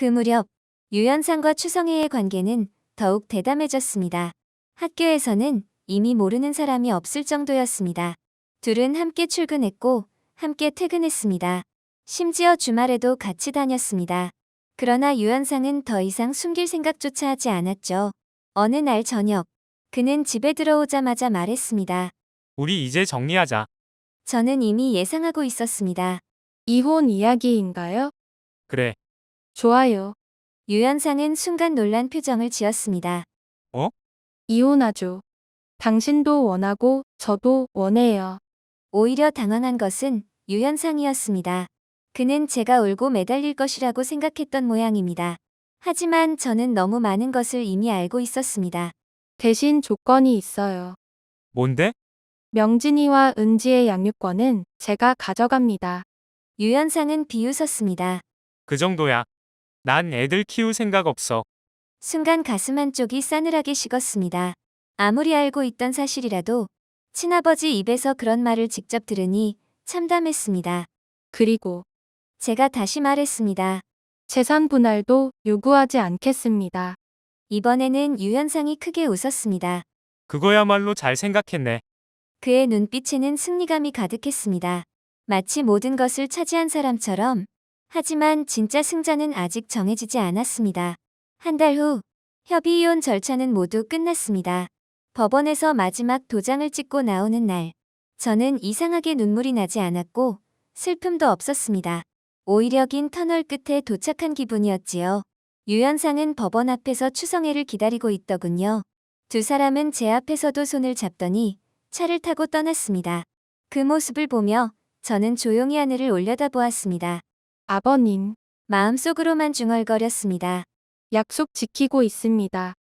그 무렵 유연상과 추성혜의 관계는 더욱 대담해졌습니다. 학교에서는 이미 모르는 사람이 없을 정도였습니다. 둘은 함께 출근했고 함께 퇴근했습니다. 심지어 주말에도 같이 다녔습니다. 그러나 유연상은 더 이상 숨길 생각조차 하지 않았죠. 어느 날 저녁, 그는 집에 들어오자마자 말했습니다. 우리 이제 정리하자. 저는 이미 예상하고 있었습니다. 이혼 이야기인가요? 그래. 좋아요. 유연상은 순간 놀란 표정을 지었습니다. 이혼하죠. 당신도 원하고 저도 원해요. 오히려 당황한 것은 유연상이었습니다. 그는 제가 울고 매달릴 것이라고 생각했던 모양입니다. 하지만 저는 너무 많은 것을 이미 알고 있었습니다. 대신 조건이 있어요. 뭔데? 명진이와 은지의 양육권은 제가 가져갑니다. 유연상은 비웃었습니다. 그 정도야. 난 애들 키울 생각 없어. 순간 가슴 한쪽이 싸늘하게 식었습니다. 아무리 알고 있던 사실이라도 친아버지 입에서 그런 말을 직접 들으니 참담했습니다. 그리고 제가 다시 말했습니다. 재산 분할도 요구하지 않겠습니다. 이번에는 유연상이 크게 웃었습니다. 그거야말로 잘 생각했네. 그의 눈빛에는 승리감이 가득했습니다. 마치 모든 것을 차지한 사람처럼. 하지만 진짜 승자는 아직 정해지지 않았습니다. 한 달 후, 협의이혼 절차는 모두 끝났습니다. 법원에서 마지막 도장을 찍고 나오는 날, 저는 이상하게 눈물이 나지 않았고 슬픔도 없었습니다. 오히려 긴 터널 끝에 도착한 기분이었지요. 유연상은 법원 앞에서 추성혜를 기다리고 있더군요. 두 사람은 제 앞에서도 손을 잡더니 차를 타고 떠났습니다. 그 모습을 보며 저는 조용히 하늘을 올려다보았습니다. 아버님, 마음속으로만 중얼거렸습니다. 약속 지키고 있습니다.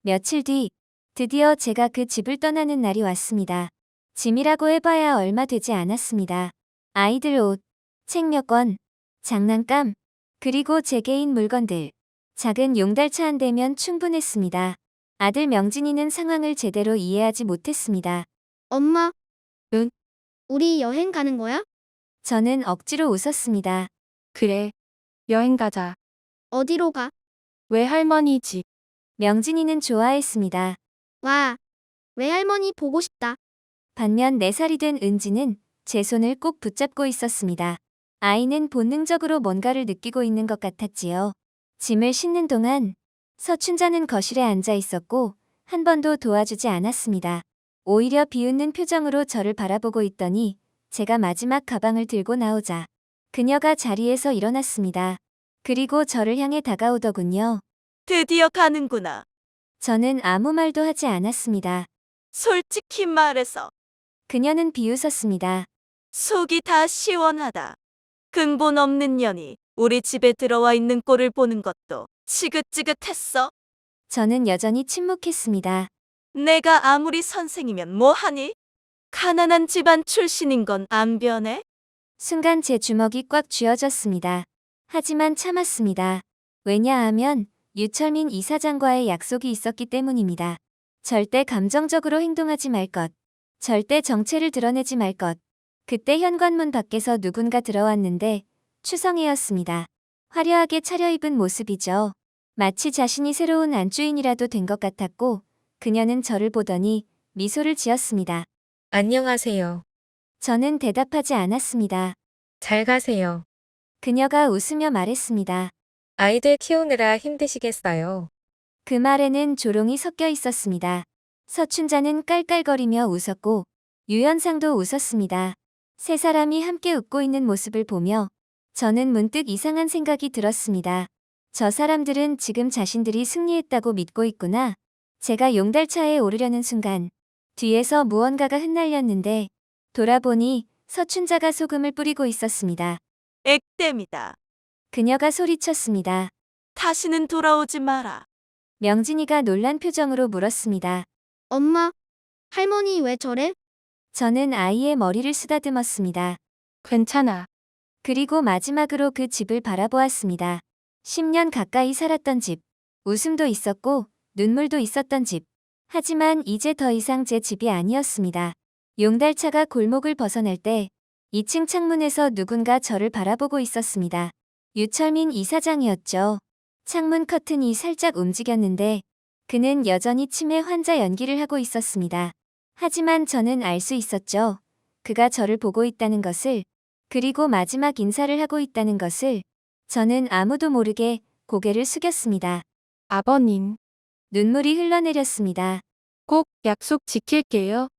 며칠 뒤 드디어 제가 그 집을 떠나는 날이 왔습니다. 짐이라고 해봐야 얼마 되지 않았습니다. 아이들 옷, 책 몇 권, 장난감, 그리고 제 개인 물건들. 작은 용달차 한 대면 충분했습니다. 아들 명진이는 상황을 제대로 이해하지 못했습니다. 엄마. 응? 우리 여행 가는 거야? 저는 억지로 웃었습니다. 그래. 여행 가자. 어디로 가? 외할머니 집. 명진이는 좋아했습니다. 와. 외할머니 보고 싶다. 반면 4살이 된 은지는 제 손을 꼭 붙잡고 있었습니다. 아이는 본능적으로 뭔가를 느끼고 있는 것 같았지요. 짐을 싣는 동안 서춘자는 거실에 앉아 있었고 한 번도 도와주지 않았습니다. 오히려 비웃는 표정으로 저를 바라보고 있더니 제가 마지막 가방을 들고 나오자 그녀가 자리에서 일어났습니다. 그리고 저를 향해 다가오더군요. 드디어 가는구나. 저는 아무 말도 하지 않았습니다. 솔직히 말해서 그녀는 비웃었습니다. 속이 다 시원하다. 근본 없는 년이 우리 집에 들어와 있는 꼴을 보는 것도 지긋지긋했어. 저는 여전히 침묵했습니다. 내가 아무리 선생이면 뭐하니? 가난한 집안 출신인 건 안 변해? 순간 제 주먹이 꽉 쥐어졌습니다. 하지만 참았습니다. 왜냐하면 유철민 이사장과의 약속이 있었기 때문입니다. 절대 감정적으로 행동하지 말 것. 절대 정체를 드러내지 말 것. 그때 현관문 밖에서 누군가 들어왔는데 추성혜였습니다. 화려하게 차려입은 모습이죠. 마치 자신이 새로운 안주인이라도 된 것 같았고 그녀는 저를 보더니 미소를 지었습니다. 안녕하세요. 저는 대답하지 않았습니다. 잘 가세요. 그녀가 웃으며 말했습니다. 아이들 키우느라 힘드시겠어요. 그 말에는 조롱이 섞여 있었습니다. 서춘자는 깔깔거리며 웃었고 유연상도 웃었습니다. 세 사람이 함께 웃고 있는 모습을 보며 저는 문득 이상한 생각이 들었습니다. 저 사람들은 지금 자신들이 승리했다고 믿고 있구나. 제가 용달차에 오르려는 순간 뒤에서 무언가가 흩날렸는데 돌아보니 서춘자가 소금을 뿌리고 있었습니다. 액땜이다. 그녀가 소리쳤습니다. 다시는 돌아오지 마라. 명진이가 놀란 표정으로 물었습니다. 엄마. 할머니 왜 저래? 저는 아이의 머리를 쓰다듬었습니다. 괜찮아. 그리고 마지막으로 그 집을 바라보았습니다. 10년 가까이 살았던 집. 웃음도 있었고 눈물도 있었던 집. 하지만 이제 더 이상 제 집이 아니었습니다. 용달차가 골목을 벗어날 때 2층 창문에서 누군가 저를 바라보고 있었습니다. 유철민 이사장이었죠. 창문 커튼이 살짝 움직였는데 그는 여전히 치매 환자 연기를 하고 있었습니다. 하지만 저는 알 수 있었죠. 그가 저를 보고 있다는 것을, 그리고 마지막 인사를 하고 있다는 것을. 저는 아무도 모르게 고개를 숙였습니다. 아버님, 눈물이 흘러내렸습니다. 꼭 약속 지킬게요.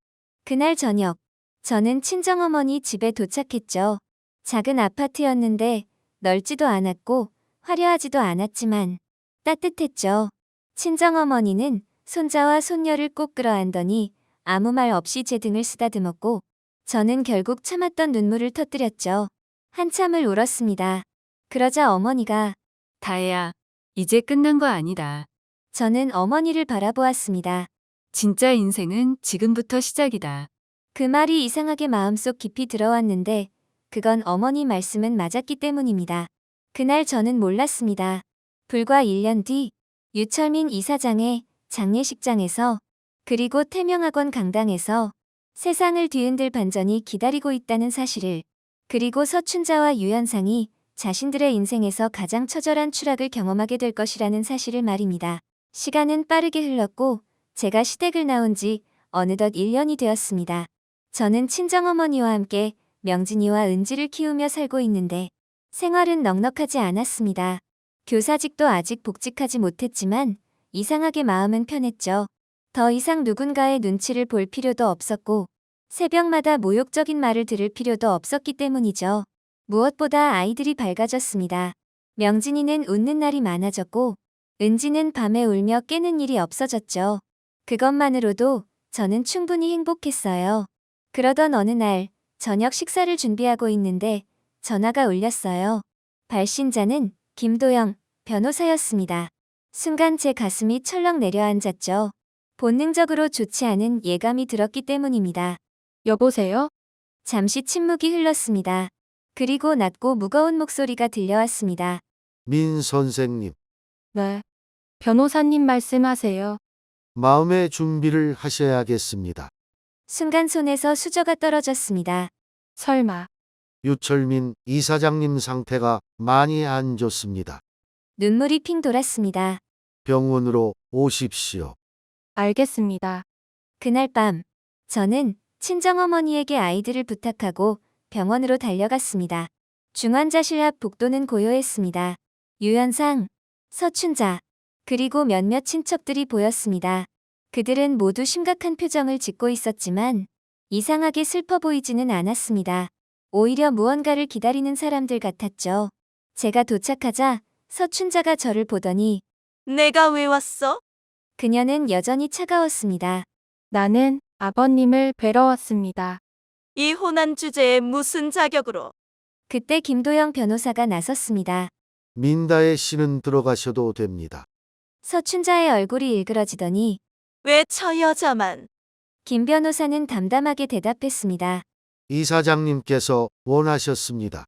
그날 저녁, 저는 친정어머니 집에 도착했죠. 작은 아파트였는데 넓지도 않았고 화려하지도 않았지만 따뜻했죠. 친정어머니는 손자와 손녀를 꼭 끌어안더니 아무 말 없이 제 등을 쓰다듬었고 저는 결국 참았던 눈물을 터뜨렸죠. 한참을 울었습니다. 그러자 어머니가 다혜야, 이제 끝난 거 아니다. 저는 어머니를 바라보았습니다. 진짜 인생은 지금부터 시작이다. 그 말이 이상하게 마음속 깊이 들어왔는데 그건 어머니 말씀은 맞았기 때문입니다. 그날 저는 몰랐습니다. 불과 1년 뒤 유철민 이사장의 장례식장에서 그리고 태명학원 강당에서 세상을 뒤흔들 반전이 기다리고 있다는 사실을, 그리고 서춘자와 유현상이 자신들의 인생에서 가장 처절한 추락을 경험하게 될 것이라는 사실을 말입니다. 시간은 빠르게 흘렀고 제가 시댁을 나온 지 어느덧 1년이 되었습니다. 저는 친정어머니와 함께 명진이와 은지를 키우며 살고 있는데 생활은 넉넉하지 않았습니다. 교사직도 아직 복직하지 못했지만 이상하게 마음은 편했죠. 더 이상 누군가의 눈치를 볼 필요도 없었고 새벽마다 모욕적인 말을 들을 필요도 없었기 때문이죠. 무엇보다 아이들이 밝아졌습니다. 명진이는 웃는 날이 많아졌고 은지는 밤에 울며 깨는 일이 없어졌죠. 그것만으로도 저는 충분히 행복했어요. 그러던 어느 날 저녁 식사를 준비하고 있는데 전화가 울렸어요. 발신자는 김도영 변호사였습니다. 순간 제 가슴이 철렁 내려앉았죠. 본능적으로 좋지 않은 예감이 들었기 때문입니다. 여보세요? 잠시 침묵이 흘렀습니다. 그리고 낮고 무거운 목소리가 들려왔습니다. 민 선생님, 네. 변호사님 말씀하세요. 마음의 준비를 하셔야겠습니다. 순간 손에서 수저가 떨어졌습니다. 설마. 유철민 이사장님 상태가 많이 안 좋습니다. 눈물이 핑 돌았습니다. 병원으로 오십시오. 알겠습니다. 그날 밤 저는 친정어머니에게 아이들을 부탁하고 병원으로 달려갔습니다. 중환자실 앞 복도는 고요했습니다. 유현상, 서춘자, 그리고 몇몇 친척들이 보였습니다. 그들은 모두 심각한 표정을 짓고 있었지만 이상하게 슬퍼 보이지는 않았습니다. 오히려 무언가를 기다리는 사람들 같았죠. 제가 도착하자 서춘자가 저를 보더니 내가 왜 왔어? 그녀는 여전히 차가웠습니다. 나는 아버님을 뵈러 왔습니다. 이 혼한 주제에 무슨 자격으로? 그때 김도영 변호사가 나섰습니다. 민다혜 씨는 들어가셔도 됩니다. 서춘자의 얼굴이 일그러지더니 왜 저 여자만? 김 변호사는 담담하게 대답했습니다. 이사장님께서 원하셨습니다.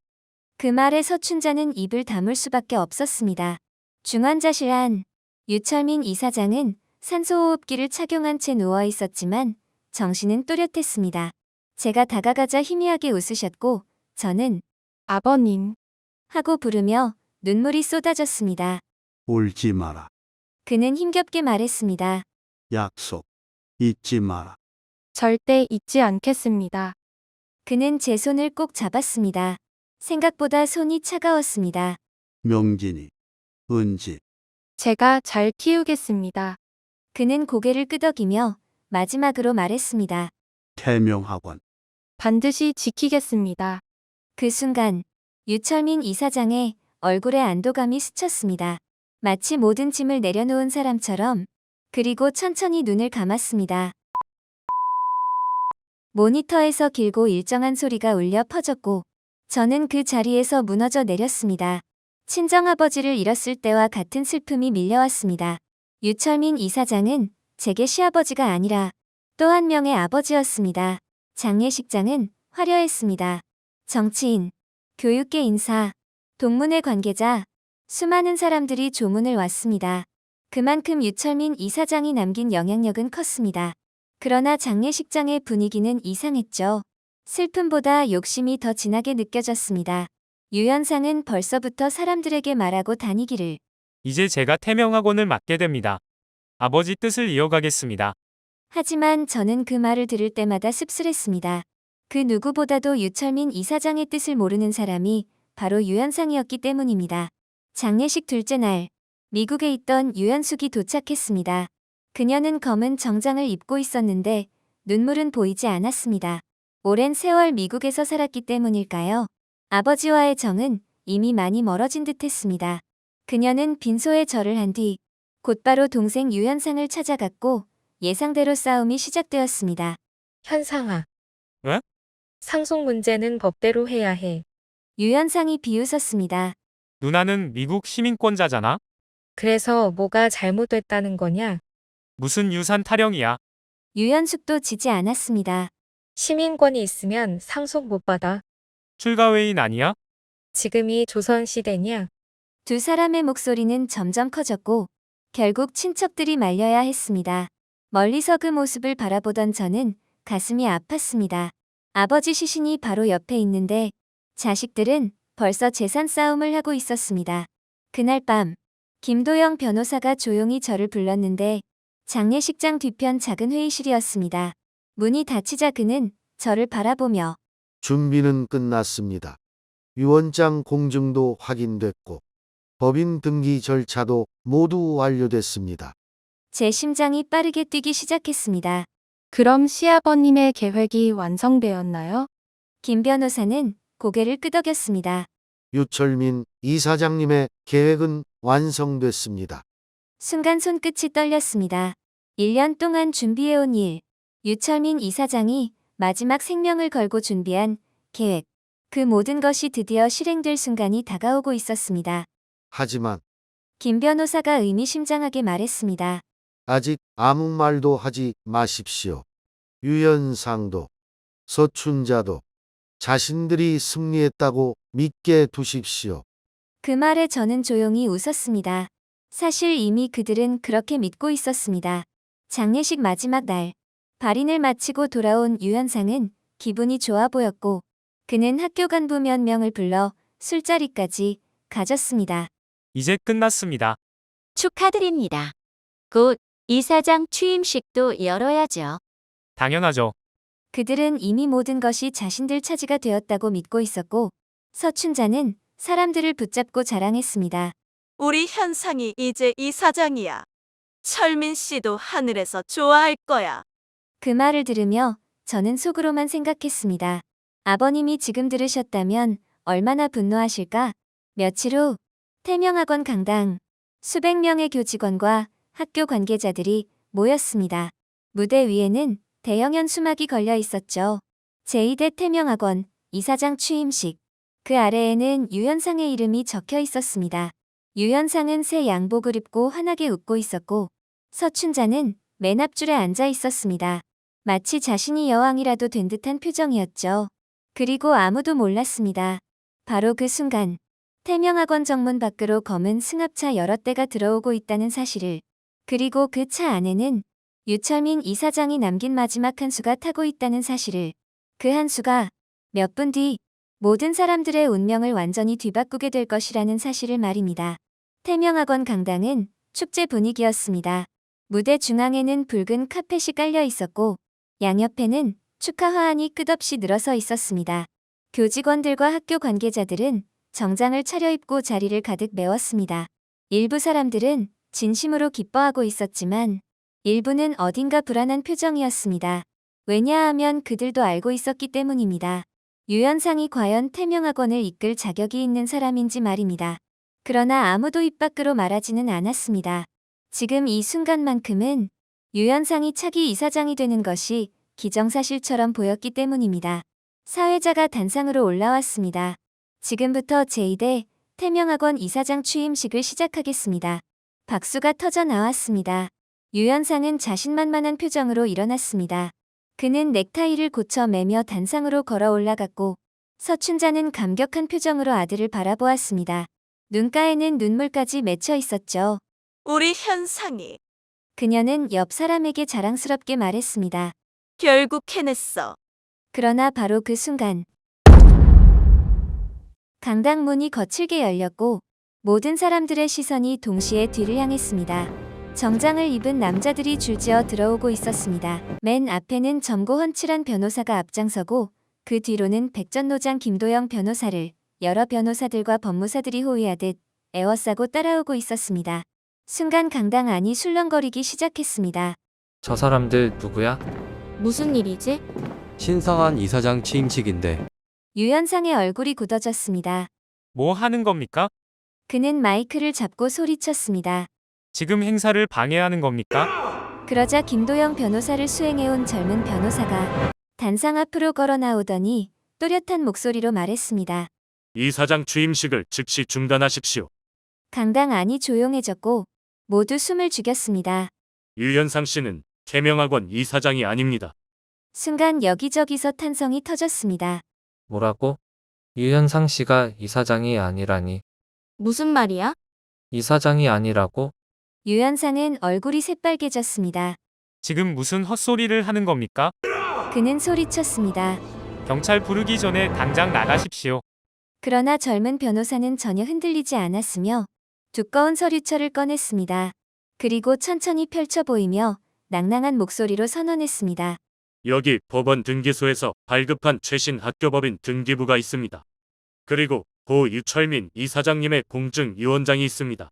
그 말에 서춘자는 입을 다물 수밖에 없었습니다. 중환자실 안 유철민 이사장은 산소호흡기를 착용한 채 누워 있었지만 정신은 또렷했습니다. 제가 다가가자 희미하게 웃으셨고 저는 아버님, 하고 부르며 눈물이 쏟아졌습니다. 울지 마라. 그는 힘겹게 말했습니다. 약속 잊지 마라. 절대 잊지 않겠습니다. 그는 제 손을 꼭 잡았습니다. 생각보다 손이 차가웠습니다. 명진이, 은지, 제가 잘 키우겠습니다. 그는 고개를 끄덕이며 마지막으로 말했습니다. 태명학원. 반드시 지키겠습니다. 그 순간 유철민 이사장의 얼굴에 안도감이 스쳤습니다. 마치 모든 짐을 내려놓은 사람처럼. 그리고 천천히 눈을 감았습니다. 모니터에서 길고 일정한 소리가 울려 퍼졌고 저는 그 자리에서 무너져 내렸습니다. 친정아버지를 잃었을 때와 같은 슬픔이 밀려왔습니다. 유철민 이사장은 제게 시아버지가 아니라 또 한 명의 아버지였습니다. 장례식장은 화려했습니다. 정치인, 교육계 인사, 동문회 관계자, 수많은 사람들이 조문을 왔습니다. 그만큼 유철민 이사장이 남긴 영향력은 컸습니다. 그러나 장례식장의 분위기는 이상했죠. 슬픔보다 욕심이 더 진하게 느껴졌습니다. 유현상은 벌써부터 사람들에게 말하고 다니기를. 이제 제가 태명학원을 맡게 됩니다. 아버지 뜻을 이어가겠습니다. 하지만 저는 그 말을 들을 때마다 씁쓸했습니다. 그 누구보다도 유철민 이사장의 뜻을 모르는 사람이 바로 유현상이었기 때문입니다. 장례식 둘째 날, 미국에 있던 유현숙이 도착했습니다. 그녀는 검은 정장을 입고 있었는데 눈물은 보이지 않았습니다. 오랜 세월 미국에서 살았기 때문일까요? 아버지와의 정은 이미 많이 멀어진 듯했습니다. 그녀는 빈소에 절을 한 뒤 곧바로 동생 유현상을 찾아갔고 예상대로 싸움이 시작되었습니다. 현상아. 왜? 상속 문제는 법대로 해야 해. 유현상이 비웃었습니다. 누나는 미국 시민권자잖아? 그래서 뭐가 잘못됐다는 거냐? 무슨 유산 타령이야. 유현숙도 지지 않았습니다. 시민권이 있으면 상속 못 받아. 출가외인 아니야? 지금이 조선시대냐? 두 사람의 목소리는 점점 커졌고 결국 친척들이 말려야 했습니다. 멀리서 그 모습을 바라보던 저는 가슴이 아팠습니다. 아버지 시신이 바로 옆에 있는데 자식들은 벌써 재산 싸움을 하고 있었습니다. 그날 밤 김도영 변호사가 조용히 저를 불렀는데 장례식장 뒤편 작은 회의실이었습니다. 문이 닫히자 그는 저를 바라보며 준비는 끝났습니다. 유언장 공증도 확인됐고 법인 등기 절차도 모두 완료됐습니다. 제 심장이 빠르게 뛰기 시작했습니다. 그럼 시아버님의 계획이 완성되었나요? 김 변호사는 고개를 끄덕였습니다. 유철민 이사장님의 계획은 완성됐습니다. 순간 손끝이 떨렸습니다. 1년 동안 준비해온 일, 유철민 이사장이 마지막 생명을 걸고 준비한 계획, 그 모든 것이 드디어 실행될 순간이 다가오고 있었습니다. 하지만 김 변호사가 의미심장하게 말했습니다. 아직 아무 말도 하지 마십시오. 유현상도 서춘자도 자신들이 승리했다고 믿게 두십시오. 그 말에 저는 조용히 웃었습니다. 사실 이미 그들은 그렇게 믿고 있었습니다. 장례식 마지막 날, 발인을 마치고 돌아온 유현상은 기분이 좋아 보였고 그는 학교 간부 몇 명을 불러 술자리까지 가졌습니다. 이제 끝났습니다. 축하드립니다. 곧 이사장 취임식도 열어야죠. 당연하죠. 그들은 이미 모든 것이 자신들 차지가 되었다고 믿고 있었고 서춘자는 사람들을 붙잡고 자랑했습니다. 우리 현상이 이제 이사장이야. 철민 씨도 하늘에서 좋아할 거야. 그 말을 들으며 저는 속으로만 생각했습니다. 아버님이 지금 들으셨다면 얼마나 분노하실까? 며칠 후 태명학원 강당, 수백 명의 교직원과 학교 관계자들이 모였습니다. 무대 위에는 대형 수막이 걸려 있었죠. 제2대 태명학원 이사장 취임식. 그 아래에는 유현상의 이름이 적혀 있었습니다. 유현상은 새 양복을 입고 환하게 웃고 있었고 서춘자는 맨 앞줄에 앉아 있었습니다. 마치 자신이 여왕이라도 된 듯한 표정이었죠. 그리고 아무도 몰랐습니다. 바로 그 순간 태명학원 정문 밖으로 검은 승합차 여러 대가 들어오고 있다는 사실을, 그리고 그 차 안에는 유철민 이사장이 남긴 마지막 한 수가 타고 있다는 사실을, 그 한 수가 몇 분 뒤 모든 사람들의 운명을 완전히 뒤바꾸게 될 것이라는 사실을 말입니다. 태명학원 강당은 축제 분위기였습니다. 무대 중앙에는 붉은 카펫이 깔려 있었고 양옆에는 축하 화환이 끝없이 늘어서 있었습니다. 교직원들과 학교 관계자들은 정장을 차려입고 자리를 가득 메웠습니다. 일부 사람들은 진심으로 기뻐하고 있었지만 일부는 어딘가 불안한 표정이었습니다. 왜냐하면 그들도 알고 있었기 때문입니다. 유현상이 과연 태명학원을 이끌 자격이 있는 사람인지 말입니다. 그러나 아무도 입 밖으로 말하지는 않았습니다. 지금 이 순간만큼은 유현상이 차기 이사장이 되는 것이 기정사실처럼 보였기 때문입니다. 사회자가 단상으로 올라왔습니다. 지금부터 제2대 태명학원 이사장 취임식을 시작하겠습니다. 박수가 터져 나왔습니다. 유현상은 자신만만한 표정으로 일어났습니다. 그는 넥타이를 고쳐 매며 단상으로 걸어 올라갔고 서춘자는 감격한 표정으로 아들을 바라보았습니다. 눈가에는 눈물까지 맺혀 있었죠. 우리 현상이 그녀는 옆 사람에게 자랑스럽게 말했습니다. 결국 해냈어. 그러나 바로 그 순간 강당 문이 거칠게 열렸고 모든 사람들의 시선이 동시에 뒤를 향했습니다. 정장을 입은 남자들이 줄지어 들어오고 있었습니다. 맨 앞에는 젊고 훤칠한 변호사가 앞장서고 그 뒤로는 백전노장 김도영 변호사를 여러 변호사들과 법무사들이 호위하듯 에워싸고 따라오고 있었습니다. 순간 강당 안이 술렁거리기 시작했습니다. 저 사람들 누구야? 무슨 일이지? 신성한 이사장 취임식인데. 유현상의 얼굴이 굳어졌습니다. 뭐 하는 겁니까? 그는 마이크를 잡고 소리쳤습니다. 지금 행사를 방해하는 겁니까? 그러자 김도영 변호사를 수행해온 젊은 변호사가 단상 앞으로 걸어 나오더니 또렷한 목소리로 말했습니다. 이사장 취임식을 즉시 중단하십시오. 강당 안이 조용해졌고 모두 숨을 죽였습니다. 유현상 씨는 개명학원 이사장이 아닙니다. 순간 여기저기서 탄성이 터졌습니다. 뭐라고? 유현상 씨가 이사장이 아니라니. 무슨 말이야? 이사장이 아니라고? 유현상은 얼굴이 새빨개졌습니다. 지금 무슨 헛소리를 하는 겁니까? 그는 소리쳤습니다. 경찰 부르기 전에 당장 나가십시오. 그러나 젊은 변호사는 전혀 흔들리지 않았으며 두꺼운 서류철을 꺼냈습니다. 그리고 천천히 펼쳐 보이며 낭낭한 목소리로 선언했습니다. 여기 법원 등기소에서 발급한 최신 학교법인 등기부가 있습니다. 그리고 고 유철민 이사장님의 공증 유언장이 있습니다.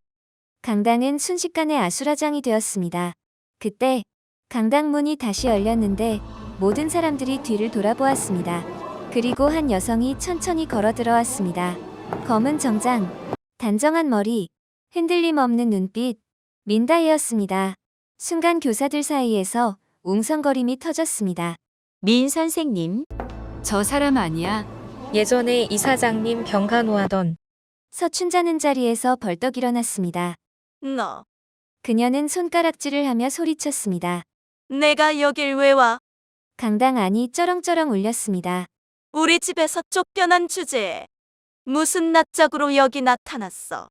강당은 순식간에 아수라장이 되었습니다. 그때 강당 문이 다시 열렸는데 모든 사람들이 뒤를 돌아보았습니다. 그리고 한 여성이 천천히 걸어 들어왔습니다. 검은 정장, 단정한 머리, 흔들림 없는 눈빛, 민다혜였습니다. 순간 교사들 사이에서 웅성거림이 터졌습니다. 민 선생님, 저 사람 아니야. 예전에 이사장님 병간호하던 서춘자는 자리에서 벌떡 일어났습니다. 너, 그녀는 손가락질을 하며 소리쳤습니다. 내가 여길 왜 와? 강당 안이 쩌렁쩌렁 울렸습니다. 우리 집에서 쫓겨난 주제에 무슨 낯짝으로 여기 나타났어?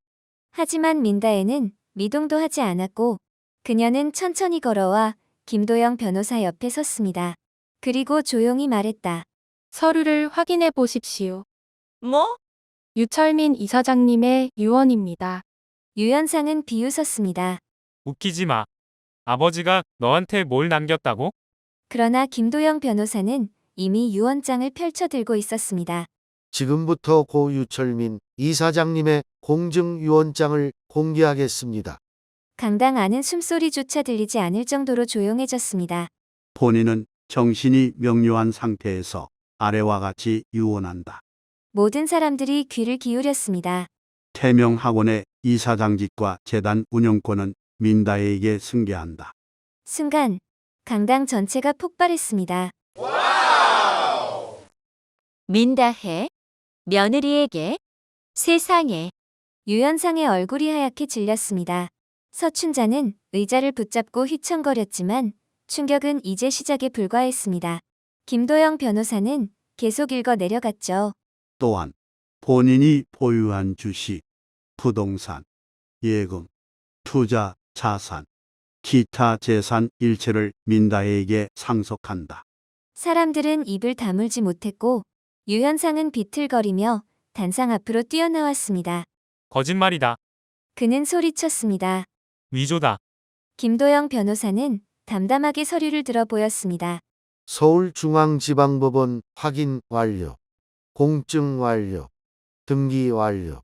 하지만 민다혜는 미동도 하지 않았고 그녀는 천천히 걸어와 김도영 변호사 옆에 섰습니다. 그리고 조용히 말했다. 서류를 확인해 보십시오. 뭐? 유철민 이사장님의 유언입니다. 유현상은 비웃었습니다. 웃기지 마. 아버지가 너한테 뭘 남겼다고? 그러나 김도영 변호사는 이미 유언장을 펼쳐 들고 있었습니다. 지금부터 고 유철민 이사장님의 공증 유언장을 공개하겠습니다. 강당 안은 숨소리조차 들리지 않을 정도로 조용해졌습니다. 본인은 정신이 명료한 상태에서 아래와 같이 유언한다. 모든 사람들이 귀를 기울였습니다. 태명학원의 이사장직과 재단 운영권은 민다혜에게 승계한다. 순간 강당 전체가 폭발했습니다. 민다혜, 며느리에게, 세상에. 유현상의 얼굴이 하얗게 질렸습니다. 서춘자는 의자를 붙잡고 휘청거렸지만 충격은 이제 시작에 불과했습니다. 김도영 변호사는 계속 읽어 내려갔죠. 또한 본인이 보유한 주식, 부동산, 예금, 투자, 자산, 기타 재산 일체를 민다혜에게 상속한다. 사람들은 입을 다물지 못했고 유현상은 비틀거리며 단상 앞으로 뛰어나왔습니다. 거짓말이다. 그는 소리쳤습니다. 위조다. 김도영 변호사는 담담하게 서류를 들어 보였습니다. 서울중앙지방법원 확인 완료. 공증 완료. 등기 완료.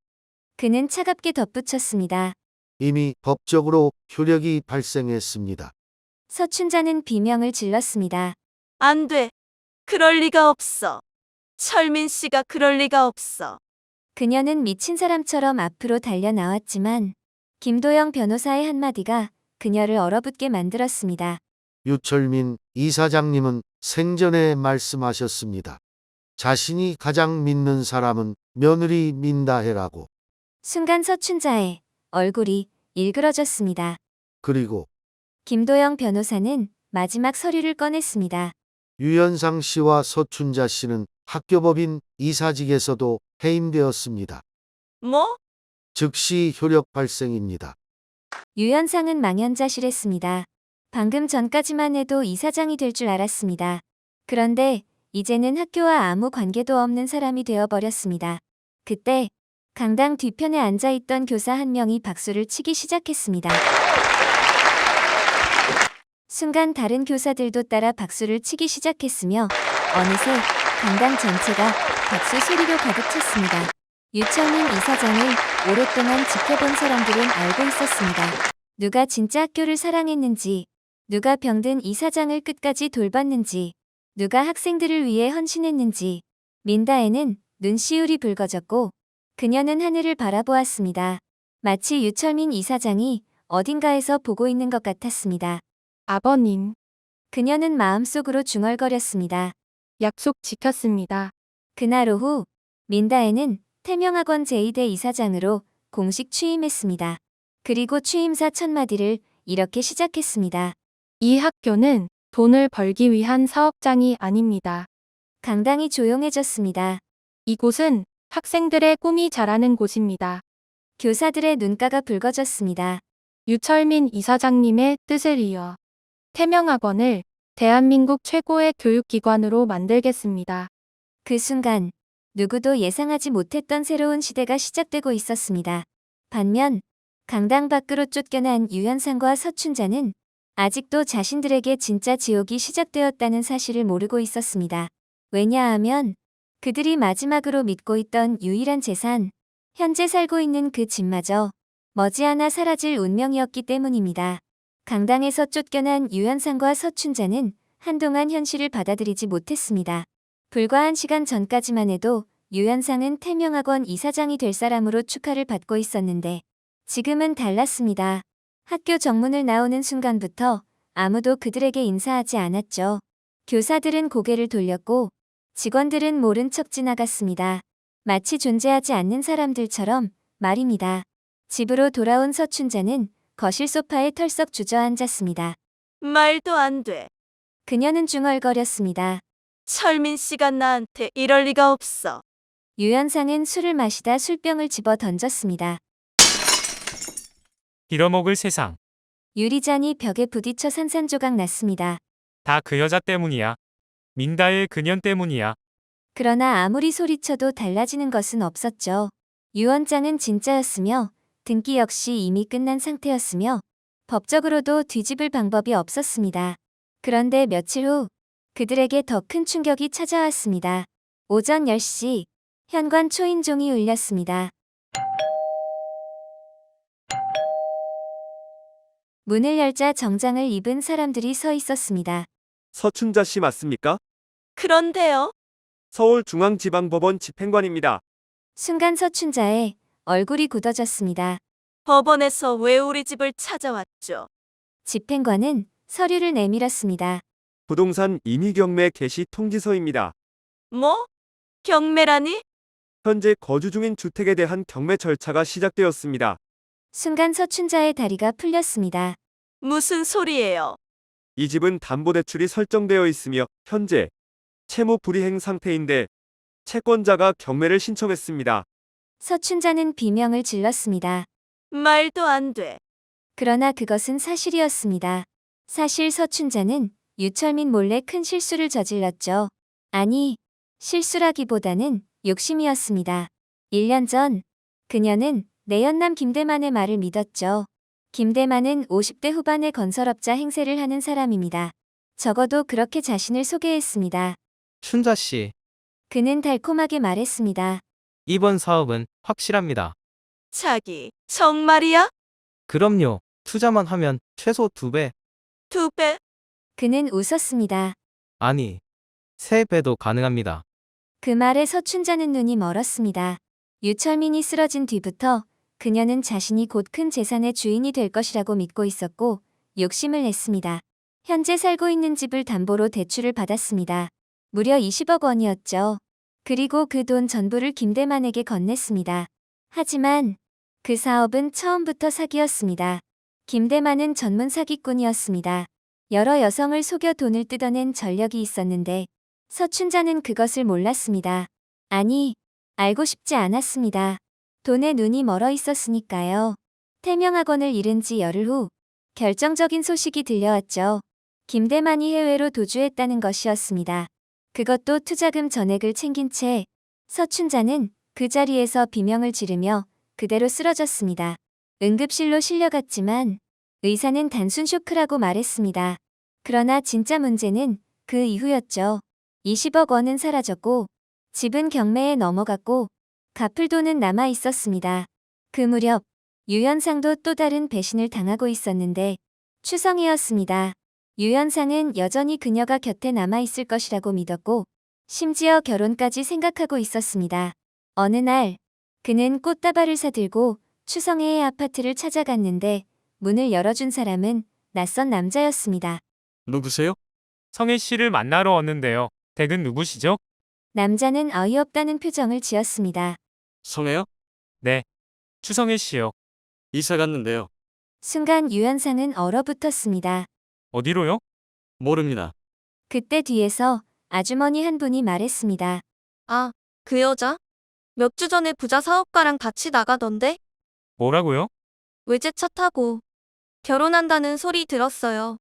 그는 차갑게 덧붙였습니다. 이미 법적으로 효력이 발생했습니다. 서춘자는 비명을 질렀습니다. 안 돼. 그럴 리가 없어. 철민 씨가 그럴 리가 없어. 그녀는 미친 사람처럼 앞으로 달려 나왔지만 김도영 변호사의 한마디가 그녀를 얼어붙게 만들었습니다. 유철민 이사장님은 생전에 말씀하셨습니다. 자신이 가장 믿는 사람은 며느리 민다혜라고. 순간 서춘자의 얼굴이 일그러졌습니다. 그리고 김도영 변호사는 마지막 서류를 꺼냈습니다. 유현상 씨와 서춘자 씨는 학교법인 이사직에서도 해임되었습니다. 뭐? 즉시 효력 발생입니다. 유현상은 망연자실했습니다. 방금 전까지만 해도 이사장이 될 줄 알았습니다. 그런데 이제는 학교와 아무 관계도 없는 사람이 되어버렸습니다. 그때 강당 뒤편에 앉아있던 교사 한 명이 박수를 치기 시작했습니다. 순간 다른 교사들도 따라 박수를 치기 시작했으며 어느새 강당 전체가 박수 소리로 가득 찼습니다. 유철민 이사장을 오랫동안 지켜본 사람들은 알고 있었습니다. 누가 진짜 학교를 사랑했는지, 누가 병든 이사장을 끝까지 돌봤는지, 누가 학생들을 위해 헌신했는지. 민다에는 눈시울이 붉어졌고 그녀는 하늘을 바라보았습니다. 마치 유철민 이사장이 어딘가에서 보고 있는 것 같았습니다. 아버님, 그녀는 마음속으로 중얼거렸습니다. 약속 지켰습니다. 그날 오후 민다에는 태명학원 제2대 이사장으로 공식 취임했습니다. 그리고 취임사 첫 마디를 이렇게 시작했습니다. 이 학교는 돈을 벌기 위한 사업장이 아닙니다. 강당이 조용해졌습니다. 이곳은 학생들의 꿈이 자라는 곳입니다. 교사들의 눈가가 붉어졌습니다. 유철민 이사장님의 뜻을 이어 태명학원을 대한민국 최고의 교육기관으로 만들겠습니다. 그 순간 누구도 예상하지 못했던 새로운 시대가 시작되고 있었습니다. 반면 강당 밖으로 쫓겨난 유현상과 서춘자는 아직도 자신들에게 진짜 지옥이 시작되었다는 사실을 모르고 있었습니다. 왜냐하면 그들이 마지막으로 믿고 있던 유일한 재산, 현재 살고 있는 그 집마저 머지않아 사라질 운명이었기 때문입니다. 강당에서 쫓겨난 유현상과 서춘자는 한동안 현실을 받아들이지 못했습니다. 불과 1시간 전까지만 해도 유현상은 태명학원 이사장이 될 사람으로 축하를 받고 있었는데 지금은 달랐습니다. 학교 정문을 나오는 순간부터 아무도 그들에게 인사하지 않았죠. 교사들은 고개를 돌렸고 직원들은 모른 척 지나갔습니다. 마치 존재하지 않는 사람들처럼 말입니다. 집으로 돌아온 서춘자는 거실 소파에 털썩 주저앉았습니다. 말도 안 돼. 그녀는 중얼거렸습니다. 철민 씨가 나한테 이럴 리가 없어. 유현상은 술을 마시다 술병을 집어 던졌습니다. 빌어먹을 세상. 유리잔이 벽에 부딪혀 산산조각 났습니다. 다 그 여자 때문이야. 민다의 그년 때문이야. 그러나 아무리 소리쳐도 달라지는 것은 없었죠. 유 원장은 진짜였으며 등기 역시 이미 끝난 상태였으며 법적으로도 뒤집을 방법이 없었습니다. 그런데 며칠 후 그들에게 더 큰 충격이 찾아왔습니다. 오전 10시 현관 초인종이 울렸습니다. 문을 열자 정장을 입은 사람들이 서 있었습니다. 서춘자 씨 맞습니까? 그런데요. 서울중앙지방법원 집행관입니다. 순간 서춘자의 얼굴이 굳어졌습니다. 법원에서 왜 우리 집을 찾아왔죠? 집행관은 서류를 내밀었습니다. 부동산 임의경매 개시 통지서입니다. 뭐? 경매라니? 현재 거주 중인 주택에 대한 경매 절차가 시작되었습니다. 순간 서춘자의 다리가 풀렸습니다. 무슨 소리예요? 이 집은 담보대출이 설정되어 있으며 현재 채무 불이행 상태인데 채권자가 경매를 신청했습니다. 서춘자는 비명을 질렀습니다. 말도 안 돼. 그러나 그것은 사실이었습니다. 사실 서춘자는 유철민 몰래 큰 실수를 저질렀죠. 아니, 실수라기보다는 욕심이었습니다. 1년 전 그녀는 내연남 김대만의 말을 믿었죠. 김대만은 50대 후반의 건설업자 행세를 하는 사람입니다. 적어도 그렇게 자신을 소개했습니다. 춘자 씨, 그는 달콤하게 말했습니다. 이번 사업은 확실합니다. 자기, 정말이야? 그럼요. 투자만 하면 최소 2배, 2배? 그는 웃었습니다. 아니, 3배도 가능합니다. 그 말에 서춘자는 눈이 멀었습니다. 유철민이 쓰러진 뒤부터 그녀는 자신이 곧 큰 재산의 주인이 될 것이라고 믿고 있었고 욕심을 냈습니다. 현재 살고 있는 집을 담보로 대출을 받았습니다. 무려 20억 원이었죠. 그리고 그 돈 전부를 김대만에게 건넸습니다. 하지만 그 사업은 처음부터 사기였습니다. 김대만은 전문 사기꾼이었습니다. 여러 여성을 속여 돈을 뜯어낸 전력이 있었는데 서춘자는 그것을 몰랐습니다. 아니, 알고 싶지 않았습니다. 돈에 눈이 멀어 있었으니까요. 태명학원을 잃은 지 열흘 후 결정적인 소식이 들려왔죠. 김대만이 해외로 도주했다는 것이었습니다. 그것도 투자금 전액을 챙긴 채 서춘자는 그 자리에서 비명을 지르며 그대로 쓰러졌습니다. 응급실로 실려갔지만 의사는 단순 쇼크라고 말했습니다. 그러나 진짜 문제는 그 이후였죠. 20억 원은 사라졌고 집은 경매에 넘어갔고 갚을 돈은 남아 있었습니다. 그 무렵 유현상도 또 다른 배신을 당하고 있었는데 추성이었습니다. 유현상은 여전히 그녀가 곁에 남아 있을 것이라고 믿었고 심지어 결혼까지 생각하고 있었습니다. 어느 날 그는 꽃다발을 사들고 추성애의 아파트를 찾아갔는데 문을 열어준 사람은 낯선 남자였습니다. 누구세요? 성혜 씨를 만나러 왔는데요. 댁은 누구시죠? 남자는 어이없다는 표정을 지었습니다. 성혜요? 네. 추성혜 씨요. 이사 갔는데요. 순간 유현상은 얼어붙었습니다. 어디로요? 모릅니다. 그때 뒤에서 아주머니 한 분이 말했습니다. 아, 그 여자? 몇 주 전에 부자 사업가랑 같이 나가던데? 뭐라고요? 외제차 타고 결혼한다는 소리 들었어요.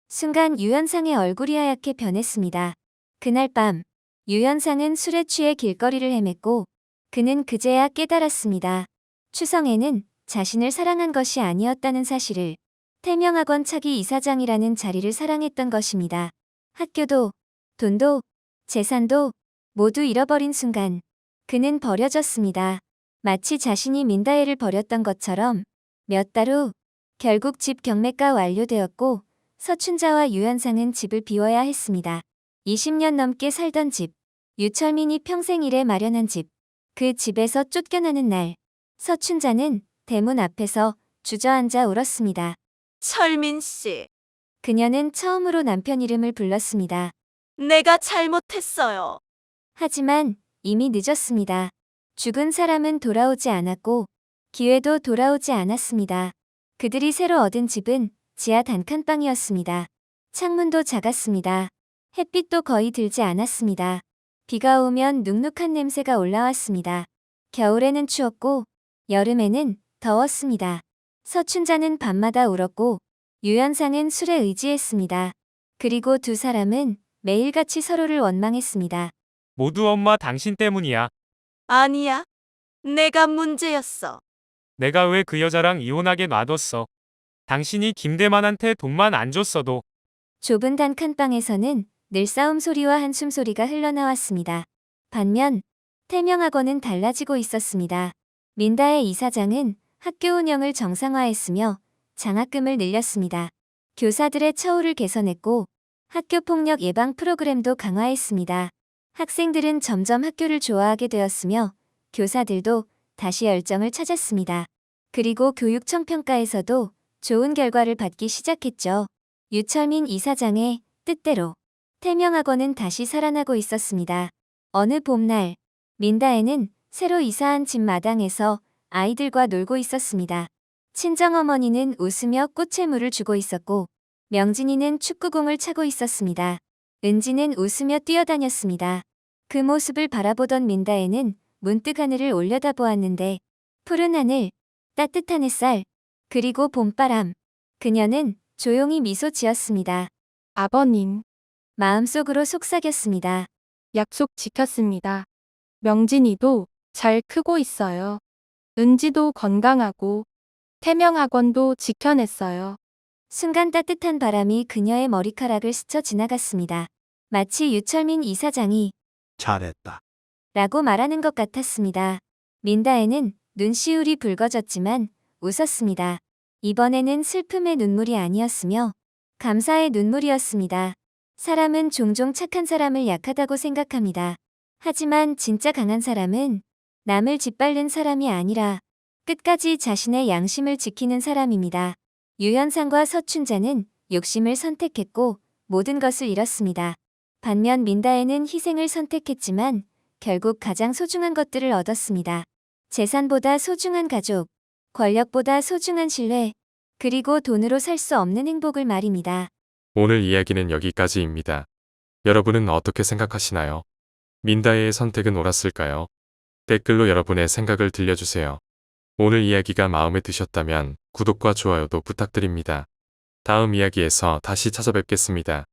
순간 유현상의 얼굴이 하얗게 변했습니다. 그날 밤 유현상은 술에 취해 길거리를 헤맸고 그는 그제야 깨달았습니다. 추성애는 자신을 사랑한 것이 아니었다는 사실을. 태명학원 차기 이사장이라는 자리를 사랑했던 것입니다. 학교도, 돈도, 재산도 모두 잃어버린 순간 그는 버려졌습니다. 마치 자신이 민다혜를 버렸던 것처럼. 몇 달 후 결국 집 경매가 완료되었고 서춘자와 유현상은 집을 비워야 했습니다. 20년 넘게 살던 집, 유철민이 평생 일에 마련한 집. 그 집에서 쫓겨나는 날, 서춘자는 대문 앞에서 주저앉아 울었습니다. 철민 씨, 그녀는 처음으로 남편 이름을 불렀습니다. 내가 잘못했어요. 하지만 이미 늦었습니다. 죽은 사람은 돌아오지 않았고 기회도 돌아오지 않았습니다. 그들이 새로 얻은 집은 지하 단칸방이었습니다. 창문도 작았습니다. 햇빛도 거의 들지 않았습니다. 비가 오면 눅눅한 냄새가 올라왔습니다. 겨울에는 추웠고 여름에는 더웠습니다. 서춘자는 밤마다 울었고 유현상은 술에 의지했습니다. 그리고 두 사람은 매일같이 서로를 원망했습니다. 모두 엄마 당신 때문이야. 아니야. 내가 문제였어. 내가 왜 그 여자랑 이혼하게 놔뒀어. 당신이 김대만한테 돈만 안 줬어도. 좁은 단칸방에서는 늘 싸움 소리와 한숨 소리가 흘러나왔습니다. 반면 태명학원은 달라지고 있었습니다. 민다혜 이사장은 학교 운영을 정상화했으며 장학금을 늘렸습니다. 교사들의 처우를 개선했고 학교폭력 예방 프로그램도 강화했습니다. 학생들은 점점 학교를 좋아하게 되었으며 교사들도 다시 열정을 찾았습니다. 그리고 교육청 평가에서도 좋은 결과를 받기 시작했죠. 유철민 이사장의 뜻대로 태명학원은 다시 살아나고 있었습니다. 어느 봄날 민다혜는 새로 이사한 집 마당에서 아이들과 놀고 있었습니다. 친정어머니는 웃으며 꽃에 물을 주고 있었고 명진이는 축구공을 차고 있었습니다. 은지는 웃으며 뛰어다녔습니다. 그 모습을 바라보던 민다혜는 문득 하늘을 올려다보았는데 푸른 하늘, 따뜻한 햇살, 그리고 봄바람. 그녀는 조용히 미소 지었습니다. 아버님, 마음속으로 속삭였습니다. 약속 지켰습니다. 명진이도 잘 크고 있어요. 은지도 건강하고 태명학원도 지켜냈어요. 순간 따뜻한 바람이 그녀의 머리카락을 스쳐 지나갔습니다. 마치 유철민 이사장이 잘했다. 라고 말하는 것 같았습니다. 민다혜는 눈시울이 붉어졌지만 웃었습니다. 이번에는 슬픔의 눈물이 아니었으며 감사의 눈물이었습니다. 사람은 종종 착한 사람을 약하다고 생각합니다. 하지만 진짜 강한 사람은 남을 짓밟는 사람이 아니라 끝까지 자신의 양심을 지키는 사람입니다. 유현상과 서춘자는 욕심을 선택했고 모든 것을 잃었습니다. 반면 민다혜는 희생을 선택했지만 결국 가장 소중한 것들을 얻었습니다. 재산보다 소중한 가족, 권력보다 소중한 신뢰, 그리고 돈으로 살 수 없는 행복을 말입니다. 오늘 이야기는 여기까지입니다. 여러분은 어떻게 생각하시나요? 민다혜의 선택은 옳았을까요? 댓글로 여러분의 생각을 들려주세요. 오늘 이야기가 마음에 드셨다면 구독과 좋아요도 부탁드립니다. 다음 이야기에서 다시 찾아뵙겠습니다.